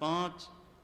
5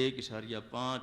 1.5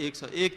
101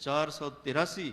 483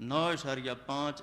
9.5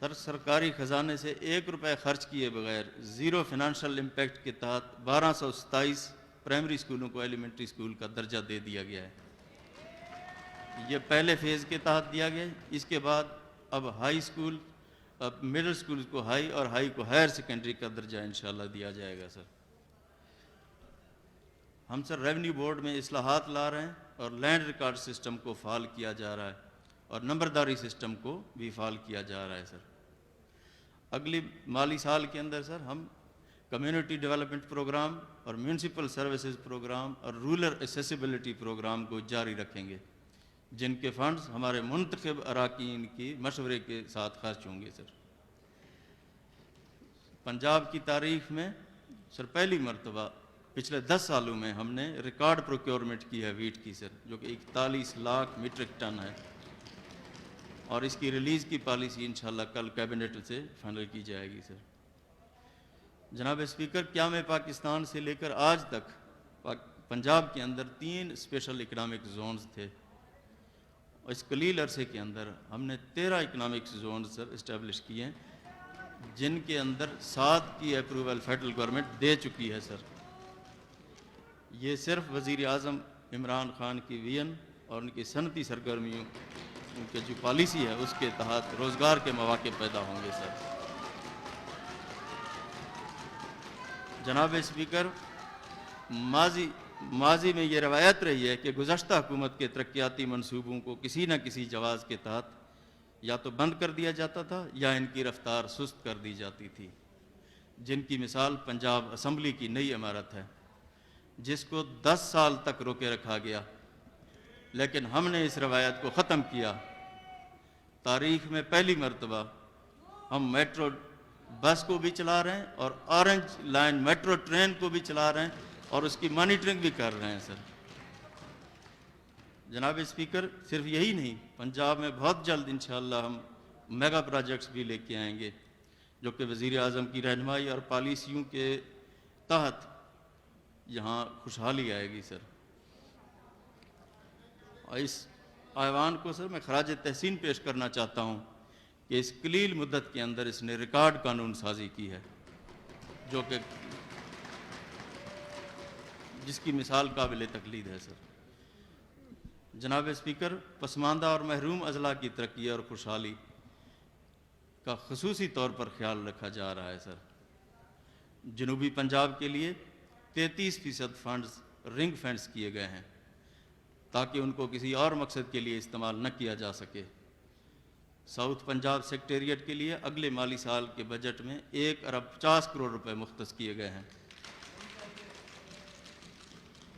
سر سرکاری خزانے سے 1 روپے خرچ کیے بغیر زیرو فنانشل امپیکٹ کے تحت 1227 پرائمری اسکولوں کو ایلیمنٹری اسکول کا درجہ دے دیا گیا ہے. یہ پہلے فیز کے تحت دیا گیا ہے. اس کے بعد اب ہائی اسکول، اب مڈل اسکول کو ہائی اور ہائی کو ہائر سیکنڈری کا درجہ انشاءاللہ دیا جائے گا. سر ہم سر ریونیو بورڈ میں اصلاحات لا رہے ہیں اور لینڈ ریکارڈ سسٹم کو فعال کیا جا رہا ہے اور نمبرداری سسٹم کو بھی فعال کیا جا رہا ہے. سر اگلی مالی سال کے اندر سر ہم کمیونٹی ڈیولپمنٹ پروگرام اور میونسپل سروسز پروگرام اور رورل ایسیسیبلٹی پروگرام کو جاری رکھیں گے، جن کے فنڈز ہمارے منتخب اراکین کی مشورے کے ساتھ خرچ ہوں گے. سر پنجاب کی تاریخ میں سر پہلی مرتبہ پچھلے 10 سالوں میں ہم نے ریکارڈ پروکیورمنٹ کی ہے ویٹ کی سر، جو کہ 41 لاکھ میٹرک ٹن ہے، اور اس کی ریلیز کی پالیسی انشاءاللہ کل کیبنٹ سے فائنل کی جائے گی. سر جناب اسپیکر، قیام پاکستان سے لے کر آج تک پنجاب کے اندر 3 اسپیشل اکنامک زونز تھے. اس قلیل عرصے کے اندر ہم نے 13 اکنامک زونز سر اسٹیبلش کیے ہیں، جن کے اندر 7 کی اپروول فیڈرل گورنمنٹ دے چکی ہے. سر یہ صرف وزیر اعظم عمران خان کی ویژن اور ان کی صنعتی سرگرمیوں، ان کی جو پالیسی ہے اس کے تحت روزگار کے مواقع پیدا ہوں گے. سر جناب اسپیکر، ماضی میں یہ روایت رہی ہے کہ گزشتہ حکومت کے ترقیاتی منصوبوں کو کسی نہ کسی جواز کے تحت یا تو بند کر دیا جاتا تھا یا ان کی رفتار سست کر دی جاتی تھی، جن کی مثال پنجاب اسمبلی کی نئی عمارت ہے، جس کو 10 سال تک روکے رکھا گیا، لیکن ہم نے اس روایت کو ختم کیا. تاریخ میں پہلی مرتبہ ہم میٹرو بس کو بھی چلا رہے ہیں اور آرنج لائن میٹرو ٹرین کو بھی چلا رہے ہیں اور اس کی مانیٹرنگ بھی کر رہے ہیں. سر جناب اسپیکر، صرف یہی نہیں، پنجاب میں بہت جلد انشاءاللہ ہم میگا پروجیکٹس بھی لے کے آئیں گے، جو کہ وزیر اعظم کی رہنمائی اور پالیسیوں کے تحت یہاں خوشحالی آئے گی. سر اور اس ایوان کو سر میں خراج تحسین پیش کرنا چاہتا ہوں کہ اس قلیل مدت کے اندر اس نے ریکارڈ قانون سازی کی ہے، جو کہ جس کی مثال قابل تقلید ہے. سر جناب اسپیکر، پسماندہ اور محروم اضلاع کی ترقی اور خوشحالی کا خصوصی طور پر خیال رکھا جا رہا ہے. سر جنوبی پنجاب کے لیے 33% فنڈز رنگ فینس کیے گئے ہیں تاکہ ان کو کسی اور مقصد کے لیے استعمال نہ کیا جا سکے. ساؤتھ پنجاب سیکٹریٹ کے لیے اگلے مالی سال کے بجٹ میں 1 ارب 50 کروڑ روپے مختص کیے گئے ہیں.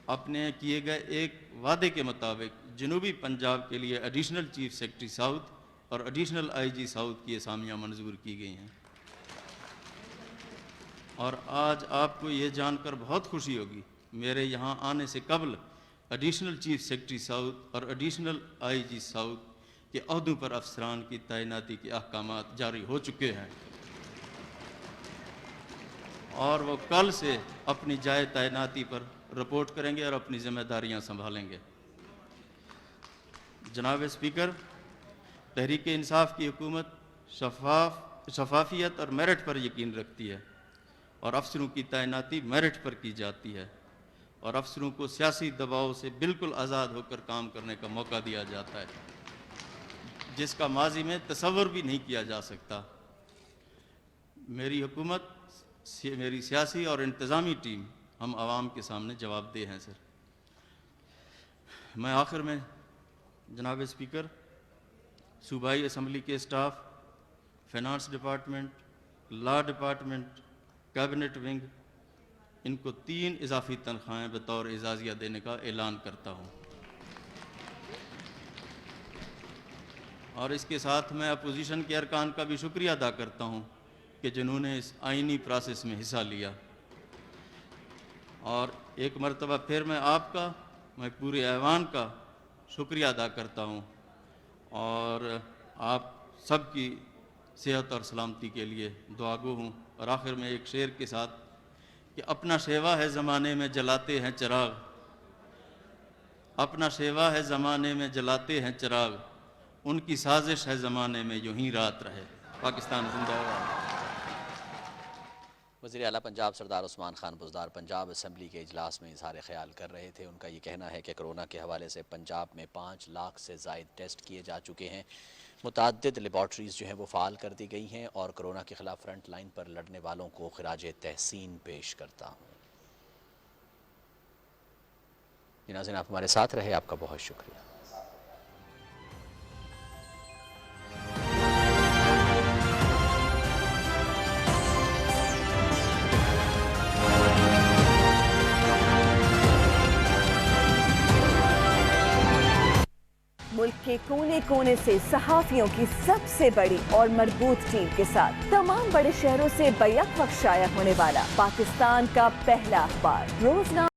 اپنے کیے گئے ایک وعدے کے مطابق جنوبی پنجاب کے لیے ایڈیشنل چیف سیکرٹری ساؤتھ اور ایڈیشنل آئی جی ساؤتھ کی اسامیاں منظور کی گئی ہیں. اور آج آپ کو یہ جان کر بہت خوشی ہوگی، میرے یہاں آنے سے قبل ایڈیشنل چیف سیکرٹری ساؤتھ اور ایڈیشنل آئی جی ساؤتھ کے عہدوں پر افسران کی تعیناتی کے احکامات جاری ہو چکے ہیں، اور وہ کل سے اپنی جائے تعیناتی پر رپورٹ کریں گے اور اپنی ذمہ داریاں سنبھالیں گے. جناب اسپیکر، تحریک انصاف کی حکومت شفافیت اور میرٹ پر یقین رکھتی ہے، اور افسروں کی تعیناتی میرٹ پر کی جاتی ہے، اور افسروں کو سیاسی دباؤ سے بالکل آزاد ہو کر کام کرنے کا موقع دیا جاتا ہے، جس کا ماضی میں تصور بھی نہیں کیا جا سکتا. میری حکومت، میری سیاسی اور انتظامی ٹیم ہم عوام کے سامنے جواب دہ ہیں. سر میں آخر میں جناب اسپیکر، صوبائی اسمبلی کے اسٹاف، فائنانس ڈپارٹمنٹ، لا ڈپارٹمنٹ، کیبنٹ ونگ، ان کو 3 اضافی تنخواہیں بطور اعزازیہ دینے کا اعلان کرتا ہوں. اور اس کے ساتھ میں اپوزیشن کے ارکان کا بھی شکریہ ادا کرتا ہوں کہ جنہوں نے اس آئینی پروسیس میں حصہ لیا. اور ایک مرتبہ پھر میں آپ کا، میں پورے ایوان کا شکریہ ادا کرتا ہوں، اور آپ سب کی صحت اور سلامتی کے لیے دعا گو ہوں. اور آخر میں ایک شعر کے ساتھ کہ اپنا شیوا ہے زمانے میں جلاتے ہیں چراغ، اپنا شیوا ہے زمانے میں جلاتے ہیں چراغ، ان کی سازش ہے زمانے میں یوں ہی رات رہے. پاکستان زندہ ہے۔ وزیر اعلیٰ پنجاب سردار عثمان خان بزدار پنجاب اسمبلی کے اجلاس میں اظہار خیال کر رہے تھے۔ ان کا یہ کہنا ہے کہ کرونا کے حوالے سے پنجاب میں 5 لاکھ سے زائد ٹیسٹ کیے جا چکے ہیں، متعدد لیبارٹریز جو ہیں وہ فعال کر دی گئی ہیں، اور کرونا کے خلاف فرنٹ لائن پر لڑنے والوں کو خراج تحسین پیش کرتا ہوں۔ ناظرین، آپ ہمارے ساتھ رہے، آپ کا بہت شکریہ۔ ملک کے کونے کونے سے صحافیوں کی سب سے بڑی اور مربوط ٹیم کے ساتھ تمام بڑے شہروں سے بیک وقت شائع ہونے والا پاکستان کا پہلا اخبار روزنامہ